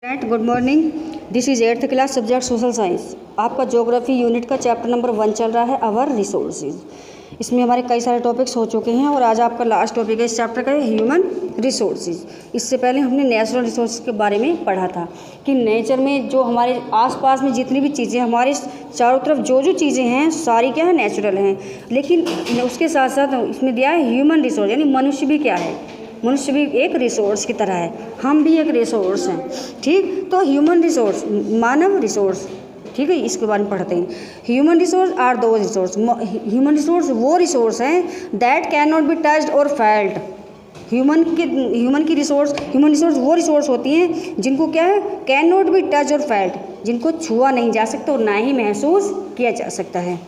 Good morning. This is 8th class subject social science. आपका geography unit का chapter number 1 चल रहा है, अवर रिसोर्सेज। इसमें हमारे कई सारे टॉपिक्स हो चुके हैं और आज आपका लास्ट टॉपिक है इस चैप्टर का, ह्यूमन रिसोर्सेज। इससे पहले हमने नेचुरल रिसोर्स के बारे में पढ़ा था कि नेचर में जो हमारे आसपास में जितनी भी चीज़ें, हमारे चारों तरफ जो जो चीज़ें हैं सारी क्या है, नेचुरल हैं। लेकिन उसके साथ साथ इसमें दिया है ह्यूमन रिसोर्स, यानी मनुष्य भी क्या है, मनुष्य भी एक रिसोर्स की तरह है, हम भी एक रिसोर्स हैं। ठीक, तो ह्यूमन रिसोर्स, मानव रिसोर्स, ठीक है, इसके बारे में पढ़ते हैं। ह्यूमन रिसोर्स आर दो रिसोर्स, ह्यूमन रिसोर्स वो रिसोर्स हैं that can not be touched और फेल्ट। ह्यूमन की रिसोर्स, ह्यूमन रिसोर्स वो रिसोर्स होती हैं जिनको क्या है, कैन नॉट बी टच और फेल्ट, जिनको छुआ नहीं जा सकता और ना ही महसूस किया जा सकता है।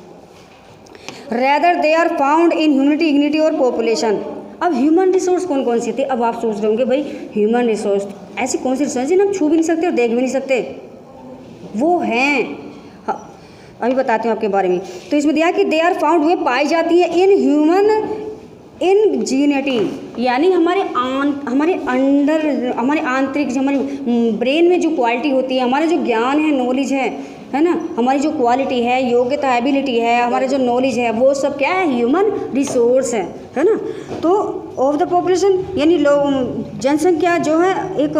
Rather they are found in humanity, इग्निटी और पॉपुलेशन। अब ह्यूमन रिसोर्स कौन कौन सी थी? अब आप सोच रहे होंगे भाई ह्यूमन रिसोर्स ऐसी कौन सी रिसोर्स जिन्हें हम छू भी नहीं सकते और देख भी नहीं सकते, वो हैं। हाँ, अभी बताती हूँ आपके बारे में। तो इसमें दिया कि दे आर फाउंड, वे पाई जाती है इन ह्यूमन इनजीनिटी, यानी हमारे अंदर, हमारे आंतरिक, जो हमारी ब्रेन में जो क्वालिटी होती है, हमारा जो ज्ञान है, नॉलेज है ना, हमारी जो क्वालिटी है, योग्यता, एबिलिटी है, हमारा जो नॉलेज है, वो सब क्या है, ह्यूमन रिसोर्स है ना। तो ऑफ द पॉपुलेशन, यानी लोग, जनसंख्या जो है एक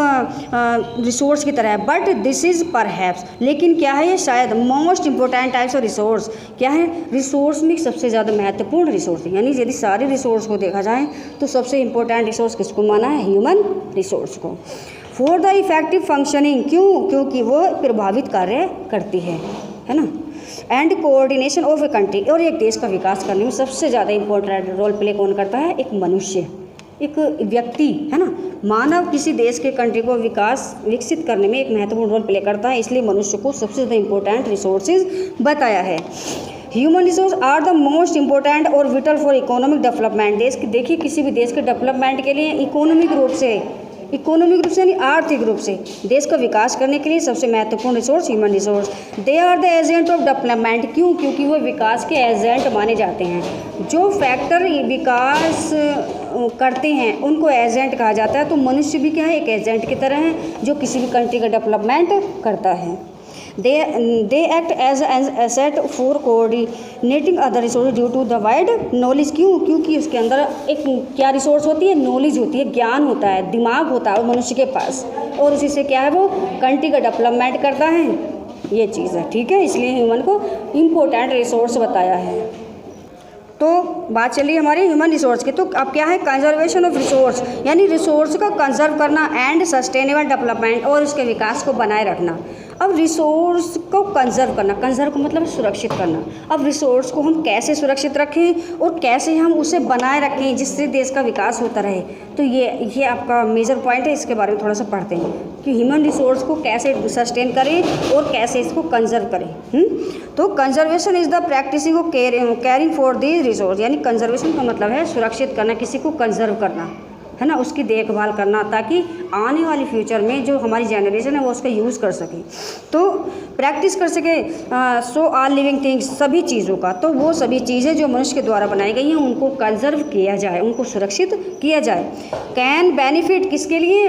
रिसोर्स की तरह है। बट दिस इज़ परहैप्स, लेकिन क्या है ये, शायद most important types of resource, क्या है, रिसोर्स में सबसे ज़्यादा महत्वपूर्ण रिसोर्स है। यानी यदि सारे रिसोर्स को देखा जाए तो सबसे इंपॉर्टेंट रिसोर्स किसको माना है, ह्यूमन रिसोर्स को। फॉर द इफेक्टिव फंक्शनिंग, क्यों, क्योंकि वो प्रभावित कार्य करती है ना। And coordination of a country, और एक देश का विकास करने में सबसे ज़्यादा इंपॉर्टेंट रोल प्ले कौन करता है, एक मनुष्य, एक व्यक्ति, है ना। मानव किसी देश के कंट्री को विकसित करने में एक महत्वपूर्ण रोल प्ले करता है, इसलिए मनुष्य को सबसे ज़्यादा इंपॉर्टेंट रिसोर्सेज बताया है। Human resource are the most important और विटल फॉर इकोनॉमिक डेवलपमेंट। देश की, देखिए, किसी भी देश के डेवलपमेंट के लिए इकोनॉमिक रूप से यानी आर्थिक रूप से देश का विकास करने के लिए सबसे महत्वपूर्ण resource human resource. They are the agent of development, क्यों, क्योंकि वो विकास के एजेंट माने जाते हैं। जो फैक्टर विकास करते हैं उनको एजेंट कहा जाता है। तो मनुष्य भी क्या है, एक एजेंट की तरह है जो किसी भी कंट्री का डेवलपमेंट करता है। They act as an asset for coordinating other resource due to the wide knowledge, क्यों, क्योंकि उसके अंदर एक क्या रिसोर्स होती है, नॉलेज होती है, ज्ञान होता है, दिमाग होता है मनुष्य के पास, और उसी से क्या है, वो कंट्री का डेवलपमेंट करता है, ये चीज़ है। ठीक है, इसलिए ह्यूमन को इम्पोर्टेंट रिसोर्स बताया है। तो बात चली हमारी ह्यूमन रिसोर्स की। तो अब क्या है, कंजर्वेशन ऑफ रिसोर्स, यानी रिसोर्स का कंजर्व करना, एंड सस्टेनेबल डेवलपमेंट, और उसके विकास को बनाए रखना। अब रिसोर्स को कंजर्व करना, कंजर्व का मतलब सुरक्षित करना। अब रिसोर्स को हम कैसे सुरक्षित रखें और कैसे हम उसे बनाए रखें जिससे देश का विकास होता रहे, तो ये आपका मेजर पॉइंट है। इसके बारे में थोड़ा सा पढ़ते हैं कि ह्यूमन रिसोर्स को कैसे सस्टेन करें और कैसे इसको कंजर्व करें। तो conservation is the practising of caring for the resource, यानी कंजर्वेशन का मतलब है सुरक्षित करना, किसी को कंजर्व करना, है ना, उसकी देखभाल करना, ताकि आने वाली फ्यूचर में जो हमारी जनरेशन है वो उसका यूज़ कर सके, तो प्रैक्टिस कर सके। सो ऑल लिविंग थिंग्स, सभी चीज़ों का, तो वो सभी चीज़ें जो मनुष्य के द्वारा बनाई गई हैं उनको कंजर्व किया जाए, उनको सुरक्षित किया जाए। कैन बेनिफिट, किसके लिए,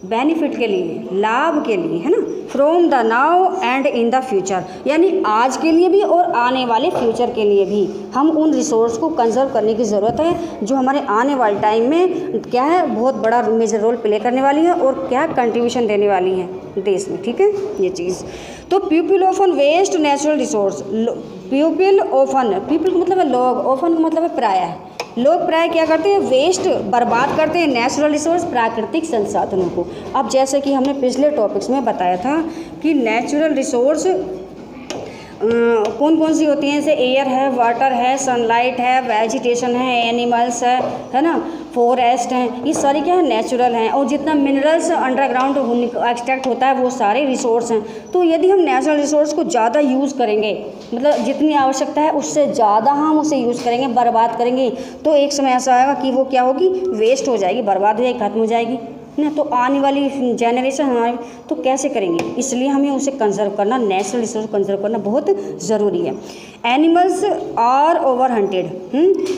बेनिफिट के लिए, लाभ के लिए, है ना, from the now and in the future, यानी आज के लिए भी और आने वाले फ्यूचर के लिए भी हम उन रिसोर्स को कंजर्व करने की ज़रूरत है जो हमारे आने वाले टाइम में क्या है, बहुत बड़ा मेजर रोल प्ले करने वाली है और क्या कंट्रीब्यूशन देने वाली है देश में। ठीक है, ये चीज़। तो people often waste natural resource, people often, people का मतलब है लोग, ऑफन का मतलब है प्रायः, लोग प्राय क्या करते हैं, वेस्ट, बर्बाद करते हैं नेचुरल रिसोर्स, प्राकृतिक संसाधनों को। अब जैसे कि हमने पिछले टॉपिक्स में बताया था कि नेचुरल रिसोर्स कौन कौन सी होती हैं, जैसे एयर है, वाटर है, सनलाइट है, वेजिटेशन है, एनिमल्स है ना, फॉरेस्ट हैं, ये सारी क्या है, नेचुरल हैं। और जितना मिनरल्स अंडरग्राउंड एक्सट्रैक्ट होता है वो सारे रिसोर्स हैं। तो यदि हम नेचुरल रिसोर्स को ज़्यादा यूज़ करेंगे, मतलब जितनी आवश्यकता है उससे ज़्यादा हम उसे यूज़ करेंगे, बर्बाद करेंगे, तो एक समय ऐसा आएगा कि वो क्या होगी, वेस्ट हो जाएगी, बर्बाद हो जाएगी, खत्म हो जाएगी। ना, तो आने वाली जनरेशन हमारी तो कैसे करेंगे, इसलिए हमें उसे कंजर्व करना, नेचुरल रिसोर्स कंजर्व करना बहुत ज़रूरी है। Animals are over hunted.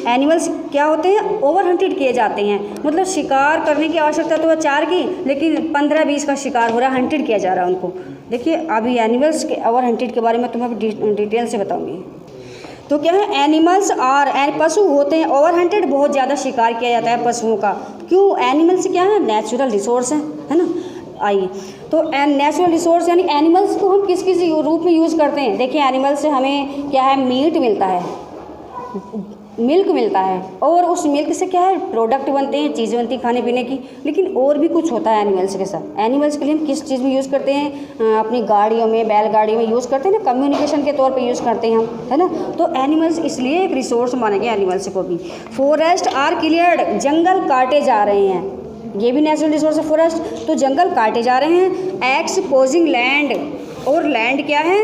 Animals क्या होते हैं, ओवर हंटेड किए जाते हैं, मतलब शिकार करने की आवश्यकता तो है 4 की, लेकिन 15-20 का शिकार हो रहा है, हंटेड किया जा रहा है उनको। देखिए अभी एनिमल्स के ओवर हंटेड के बारे में तुम्हें डिटेल से बताऊँगी। तो क्या है, एनिमल्स आर, पशु होते हैं ओवर हंटेड, बहुत ज़्यादा शिकार किया जाता है पशुओं का। क्यों, एनिमल्स क्या है, नेचुरल रिसोर्स है ना। आइए, तो नेचुरल रिसोर्स यानी एनिमल्स को हम किस किस रूप में यूज़ करते हैं। देखिए एनिमल से हमें क्या है, मीट मिलता है, मिल्क मिलता है, और उस मिल्क से क्या है, प्रोडक्ट बनते हैं, चीज़ें बनती हैं खाने पीने की। लेकिन और भी कुछ होता है एनिमल्स के साथ। एनिमल्स के लिए हम किस चीज़ में यूज़ करते हैं, अपनी गाड़ियों में, बैलगाड़ी में यूज़ करते हैं ना, कम्युनिकेशन के तौर पे यूज़ करते हैं हम, है ना। तो एनिमल्स इसलिए एक रिसोर्स मानेंगे एनिमल्स को भी। फॉरेस्ट आर क्लियर्ड, जंगल काटे जा रहे हैं, ये भी नेचुरल रिसोर्स है फॉरेस्ट। तो जंगल काटे जा रहे हैं। एक्सपोजिंग लैंड, और लैंड क्या है,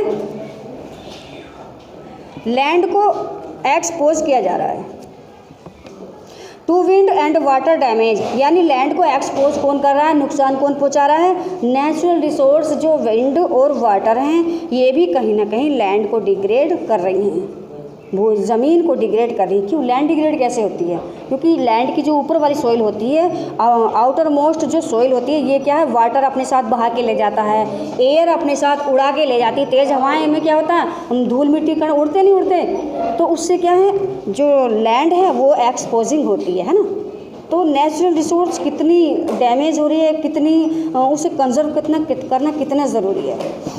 लैंड को एक्सपोज किया जा रहा है। To wind and water damage, यानी लैंड को एक्सपोज कौन कर रहा है, नुकसान कौन पहुंचा रहा है, नेचुरल रिसोर्स जो विंड और वाटर हैं, ये भी कहीं ना कहीं लैंड को डिग्रेड कर रही हैं, वो ज़मीन को डिग्रेड कर रही है। क्यों, लैंड डिग्रेड कैसे होती है, क्योंकि लैंड की जो ऊपर वाली सॉइल होती है, आउटर मोस्ट जो सॉइल होती है, ये क्या है, वाटर अपने साथ बहा के ले जाता है, एयर अपने साथ उड़ा के ले जाती है। तेज़ हवाएं में क्या होता है, हम धूल मिट्टी कण उड़ते नहीं उड़ते, तो उससे क्या है, जो लैंड है वो एक्सपोजिंग होती है ना। तो नेचुरल रिसोर्स कितनी डैमेज हो रही है, कितनी उसे कंजर्व करना कितना ज़रूरी है।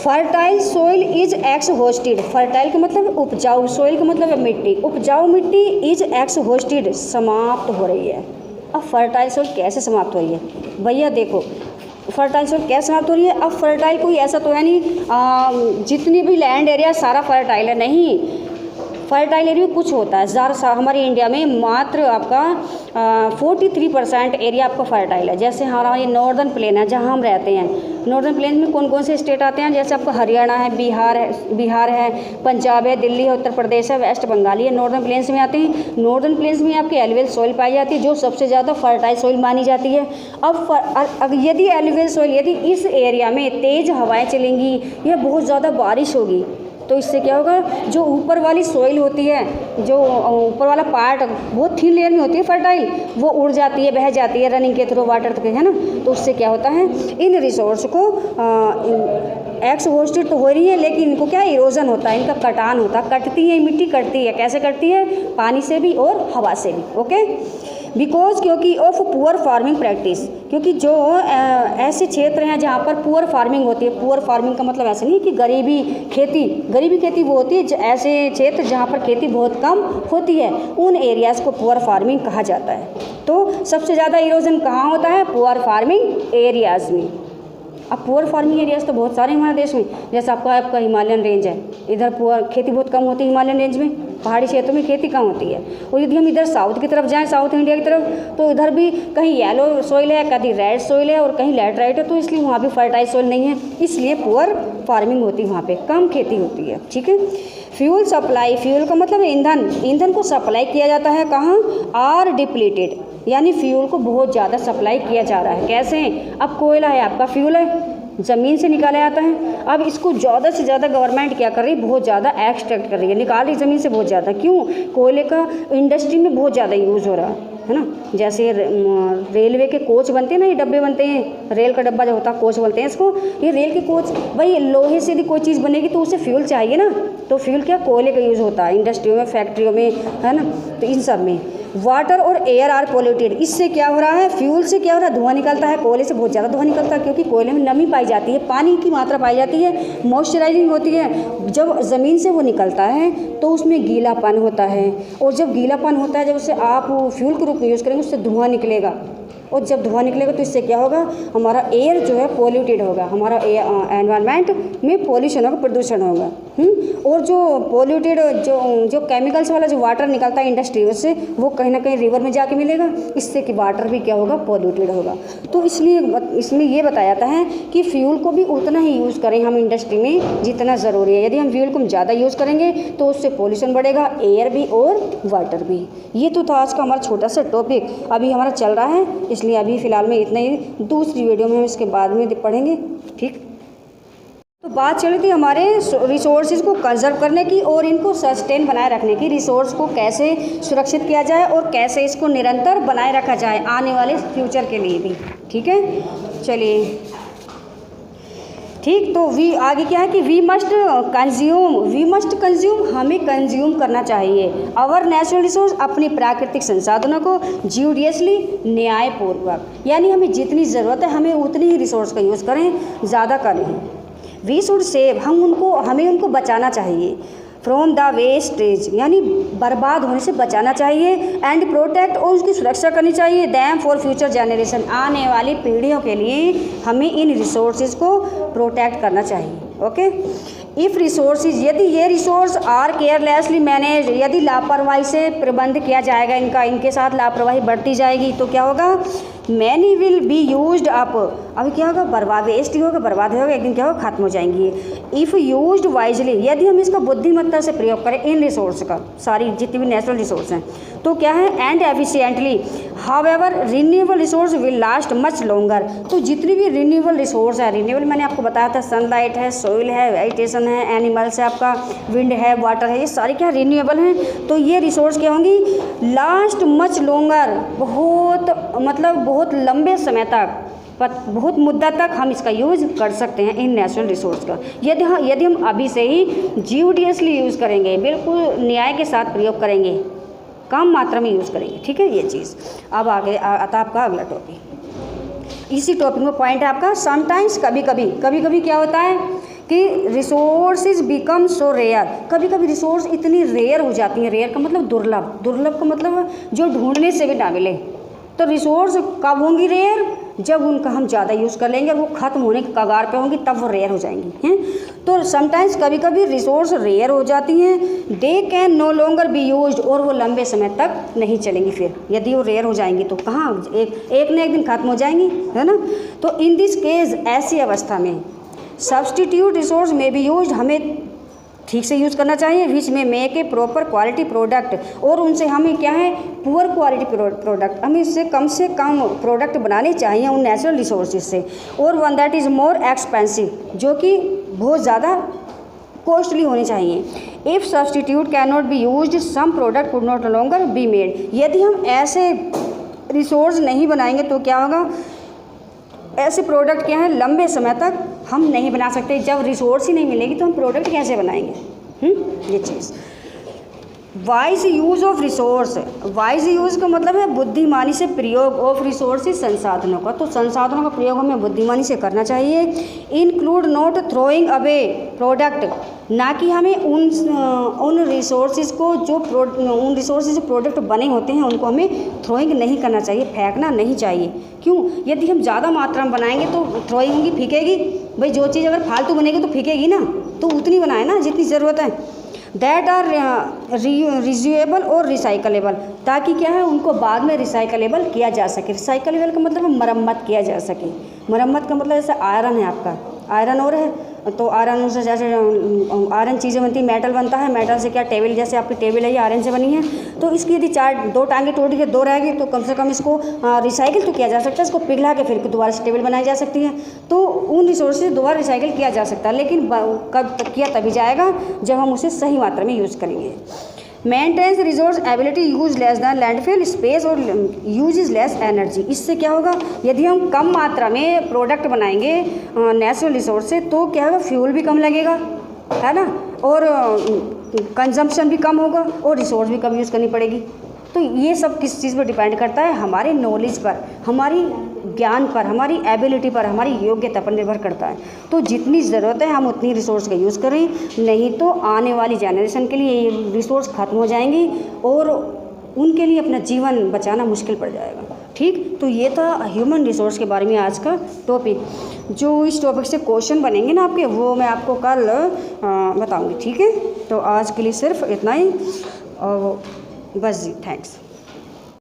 Fertile soil is exhausted, fertile का मतलब उपजाऊ, सोइल का मतलब है मिट्टी, उपजाऊ मिट्टी इज एक्सहॉस्टेड, समाप्त हो रही है। अब फर्टाइल सोइल कैसे समाप्त हो रही है, भैया देखो फर्टाइल सोइल कैसे समाप्त हो रही है। अब फर्टाइल कोई ऐसा तो है नहीं जितनी भी लैंड एरिया सारा फर्टाइल है, नहीं, फर्टाइल एरिया कुछ होता है ज़्यादा। हमारे इंडिया में मात्र आपका 43% एरिया आपका फर्टाइल है। जैसे हमारा ये नॉर्दर्न प्लेन है जहाँ हम रहते हैं, नॉर्दर्न प्लेन में कौन कौन से स्टेट आते हैं, जैसे आपका हरियाणा है, बिहार है, पंजाब है, दिल्ली है, उत्तर प्रदेश है, वेस्ट बंगाल, ये नॉर्दर्न प्लेन्स में आते हैं। नॉर्दर्न प्लेन्स में आपकी एलुवियल सॉइल पाई जाती है, जो सबसे ज़्यादा फर्टाइल सॉइल मानी जाती है। अब यदि एलुवियल सॉइल, यदि इस एरिया में तेज़ हवाएँ चलेंगी या बहुत ज़्यादा बारिश होगी, तो इससे क्या होगा, जो ऊपर वाली सॉइल होती है, जो ऊपर वाला पार्ट बहुत थिन लेयर में होती है फर्टाइल, वो उड़ जाती है, बह जाती है रनिंग के थ्रू, वाटर के, है ना। तो उससे क्या होता है, इन रिसोर्स को एक्सहॉस्टेड तो हो रही है, लेकिन इनको क्या इरोजन होता है, इनका कटान होता है, कटती है मिट्टी, कटती है, कैसे कटती है, पानी से भी और हवा से भी। ओके, बिकॉज क्योंकि ऑफ पुअर फार्मिंग प्रैक्टिस, क्योंकि जो ऐसे क्षेत्र हैं जहाँ पर पुअर फार्मिंग होती है, पुअर फार्मिंग का मतलब ऐसा नहीं कि गरीबी खेती वो होती है, ऐसे क्षेत्र जहाँ पर खेती बहुत कम होती है, उन एरियाज़ को पुअर फार्मिंग कहा जाता है। तो सबसे ज़्यादा इरोजन कहाँ होता है, पुअर फार्मिंग एरियाज़ में। अब पुअर फार्मिंग एरियाज़ तो बहुत सारे हमारे देश में, जैसे आपका हिमालयन रेंज है, इधर पुअर खेती बहुत कम होती है, हिमालयन रेंज में, पहाड़ी क्षेत्रों में खेती कम होती है। और यदि हम इधर साउथ की तरफ जाएं, साउथ इंडिया की तरफ, तो इधर भी कहीं येलो सॉइल है, कहीं रेड सॉइल है और कहीं लैटराइट है, तो इसलिए वहाँ भी फर्टाइल सॉइल नहीं है, इसलिए पुअर फार्मिंग होती है, वहाँ पे कम खेती होती है। ठीक है। फ्यूल सप्लाई, फ्यूल का मतलब ईंधन, ईंधन को सप्लाई किया जाता है कहाँ, आर डिप्लीटेड, यानी फ्यूल को बहुत ज़्यादा सप्लाई किया जा रहा है। कैसे, अब कोयला है आपका फ्यूल है, ज़मीन से निकाला जाता है, अब इसको ज़्यादा से ज़्यादा गवर्नमेंट क्या कर रही है, बहुत ज़्यादा एक्सट्रैक्ट कर रही है, निकाल रही ज़मीन से बहुत ज़्यादा। क्यों, कोयले का इंडस्ट्री में बहुत ज़्यादा यूज़ हो रहा है ना। जैसे रेलवे के कोच बनते हैं ना, ये डब्बे बनते हैं, रेल का डब्बा जो होता है कोच बोलते हैं इसको, ये रेल के कोच, भाई लोहे से यदि कोई चीज़ बनेगी तो उसे फ्यूल चाहिए ना, तो फ्यूल क्या, कोयले का यूज़ होता है इंडस्ट्रियों में, फैक्ट्रियों में, है ना। तो इन सब में वाटर और एयर आर पॉल्यूटेड, इससे क्या हो रहा है, फ्यूल से क्या हो रहा है, धुआं निकलता है, कोयले से बहुत ज़्यादा धुआं निकलता है, क्योंकि कोयले में नमी पाई जाती है, पानी की मात्रा पाई जाती है, मॉइस्चराइजिंग होती है। जब ज़मीन से वो निकलता है तो उसमें गीलापन होता है, और जब गीलापन होता है, जब उसे आप फ्यूल के रूप में यूज़ करेंगे, उससे धुआं निकलेगा, और जब धुआं निकलेगा तो इससे क्या होगा, हमारा एयर जो है पॉल्यूटेड होगा, हमारा एनवायरनमेंट में पॉल्यूशन होगा, प्रदूषण होगा। और जो पॉल्यूटेड जो केमिकल्स वाला जो वाटर निकलता है इंडस्ट्री से, वो कहीं ना कहीं रिवर में जाके मिलेगा, इससे कि वाटर भी क्या होगा, पॉल्यूटेड होगा। तो इसलिए इसमें ये बताया जाता है कि फ्यूल को भी उतना ही यूज़ करें हम इंडस्ट्री में जितना ज़रूरी है। यदि हम फ्यूल को ज़्यादा यूज़ करेंगे तो उससे पॉल्यूशन बढ़ेगा, एयर भी और वाटर भी। ये तो था आज का हमारा छोटा सा टॉपिक। अभी हमारा चल रहा है इसलिए अभी फ़िलहाल में इतना ही, दूसरी वीडियो में हम इसके बाद में पढ़ेंगे। ठीक, तो बात चल रही थी हमारे रिसोर्सेज को कंजर्व करने की और इनको सस्टेन बनाए रखने की। रिसोर्स को कैसे सुरक्षित किया जाए और कैसे इसको निरंतर बनाए रखा जाए आने वाले फ्यूचर के लिए भी। ठीक है, चलिए ठीक। तो वी आगे क्या है कि वी मस्ट कंज्यूम, हमें कंज्यूम करना चाहिए आवर नेचुरल रिसोर्स, अपनी प्राकृतिक संसाधनों को ज्यूडियसली, न्यायपूर्वक, यानी हमें जितनी ज़रूरत है हमें उतनी ही रिसोर्स का यूज़ करें, ज़्यादा करें। वी शुड सेव, हमें उनको बचाना चाहिए। फ्रॉम द वेस्टेज, यानी बर्बाद होने से बचाना चाहिए। एंड प्रोटेक्ट, और उसकी सुरक्षा करनी चाहिए। दैम फॉर फ्यूचर जनरेशन, आने वाली पीढ़ियों के लिए हमें इन रिसोर्सेज को प्रोटेक्ट करना चाहिए। ओके, इफ़ रिसोर्सेज, यदि ये रिसोर्स आर केयरलेसली मैनेज, यदि लापरवाही से प्रबंध किया जाएगा, इनके साथ लापरवाही बढ़ती जाएगी तो क्या होगा, many will be used up, अभी क्या होगा, बर्बाद, वेस्ट ही होगा, बर्बाद होगा, एक दिन क्या होगा, खत्म हो जाएंगी। इफ़ यूज्ड वाइजली, यदि हम इसका बुद्धिमत्ता से प्रयोग करें इन रिसोर्स का, सारी जितनी भी नेचुरल रिसोर्स हैं, तो क्या है, and efficiently, however renewable resource will last much longer, तो जितनी भी रिन्यूएबल रिसोर्स है, रिन्यूएबल मैंने आपको बताया था, सनलाइट है, सोइल है, वेजिटेशन है, एनिमल्स है, आपका विंड है, वाटर है, ये सारी क्या रिन्यूएबल हैं। तो ये रिसोर्स क्या होंगी, लास्ट मच लॉन्गर, बहुत मतलब बहुत लंबे समय तक, बहुत मुद्दा तक हम इसका यूज़ कर सकते हैं इन नेचुरल रिसोर्स का, यदि हम अभी से ही ज्यूडियसली यूज़ करेंगे, बिल्कुल न्याय के साथ प्रयोग करेंगे, कम मात्रा में यूज़ करेंगे। ठीक है, ये चीज़। अब आगे आता आपका अगला टॉपिक, इसी टॉपिक में पॉइंट है आपका, समटाइम्स, कभी कभी क्या होता है कि रिसोर्सेज बिकम सो रेयर, कभी कभी रिसोर्स इतनी रेयर हो जाती हैं। रेयर का मतलब दुर्लभ का मतलब जो ढूंढने से भी ना मिले। तो रिसोर्स कब होंगी रेयर, जब उनका हम ज़्यादा यूज़ कर लेंगे और वो ख़त्म होने के कगार पे होंगी, तब वो रेयर हो जाएंगी हैं। तो समटाइम्स, कभी कभी रिसोर्स रेयर हो जाती हैं। They can no longer be used, और वो लंबे समय तक नहीं चलेंगी। फिर यदि वो रेयर हो जाएंगी तो कहाँ, एक न एक दिन ख़त्म हो जाएंगी, है ना। तो इन दिस केस, ऐसी अवस्था में सब्सटीट्यूट रिसोर्स में बी यूज्ड, हमें ठीक से यूज़ करना चाहिए। विच में make a proper quality product, और उनसे हमें क्या है, पुअर क्वालिटी प्रोडक्ट, हमें इससे कम प्रोडक्ट बनाने चाहिए उन नेचुरल रिसोर्सेज से। और one that is more expensive, जो कि बहुत ज़्यादा कॉस्टली होने चाहिए। If substitute can not be used, some product could not longer be made, यदि हम ऐसे रिसोर्स नहीं बनाएंगे तो क्या होगा, ऐसे प्रोडक्ट क्या है, लंबे समय तक हम नहीं बना सकते। जब रिसोर्स ही नहीं मिलेगी तो हम प्रोडक्ट कैसे बनाएंगे, ये चीज़। Wise use of resource, wise use का मतलब है बुद्धिमानी से प्रयोग ऑफ रिसोर्सेज, संसाधनों का। तो संसाधनों का प्रयोग हमें बुद्धिमानी से करना चाहिए। Include not throwing away product, ना कि हमें उन रिसोर्सेज को उन रिसोर्सेज जो प्रोडक्ट बने होते हैं उनको हमें थ्रोइंग नहीं करना चाहिए, फेंकना नहीं चाहिए। क्यों, यदि हम ज़्यादा मात्रा में बनाएंगे तो थ्रोइंग होगी, फीकेगी। भाई जो चीज़ अगर फालतू बनेगी तो फीकेगी ना, तो उतनी बनाए ना जितनी ज़रूरत है। दैट आर रिज्यूएबल और रिसाइकलेबल, ताकि क्या है, उनको बाद में रिसाइकलेबल किया जा सके। रिसाइकलेबल का मतलब मरम्मत किया जा सके। मरम्मत का मतलब जैसे आयरन है, आपका आयरन और है, तो आयरन से जैसे आयरन चीज़ें बनती, मेटल बनता है, मेटल से क्या, टेबल, जैसे आपकी टेबल है ये आयरन से बनी है, तो इसकी यदि दो टांगे टूट के दो रहेगी तो कम से कम इसको रिसाइकिल तो किया जा सकता है, इसको पिघला के फिर दोबारा से टेबल बनाई जा सकती है। तो उन रिसोर्सेज दोबारा रिसाइकिल किया जा सकता है, लेकिन कब तक किया, तभी जाएगा जब हम उसे सही मात्रा में यूज़ करेंगे। Maintains resource ability use less than landfill space और यूज इज़ लेस एनर्जी। इससे क्या होगा, यदि हम कम मात्रा में प्रोडक्ट बनाएंगे नेचुरल रिसोर्स से तो क्या होगा, फ्यूल भी कम लगेगा, है ना, और कंजम्पशन भी कम होगा और रिसोर्स भी कम यूज़ करनी पड़ेगी। तो ये सब किस चीज़ पर डिपेंड करता है, हमारे नॉलेज पर, हमारी ज्ञान पर, हमारी एबिलिटी पर, हमारी योग्यता पर निर्भर करता है। तो जितनी ज़रूरत है हम उतनी रिसोर्स का यूज़ करें, नहीं तो आने वाली जनरेशन के लिए ये रिसोर्स ख़त्म हो जाएंगी और उनके लिए अपना जीवन बचाना मुश्किल पड़ जाएगा। ठीक, तो ये था ह्यूमन रिसोर्स के बारे में आज का टॉपिक। जो इस टॉपिक से क्वेश्चन बनेंगे ना आपके, वो मैं आपको कल बताऊँगी। ठीक है, तो आज के लिए सिर्फ इतना ही, और बस जी, थैंक्स।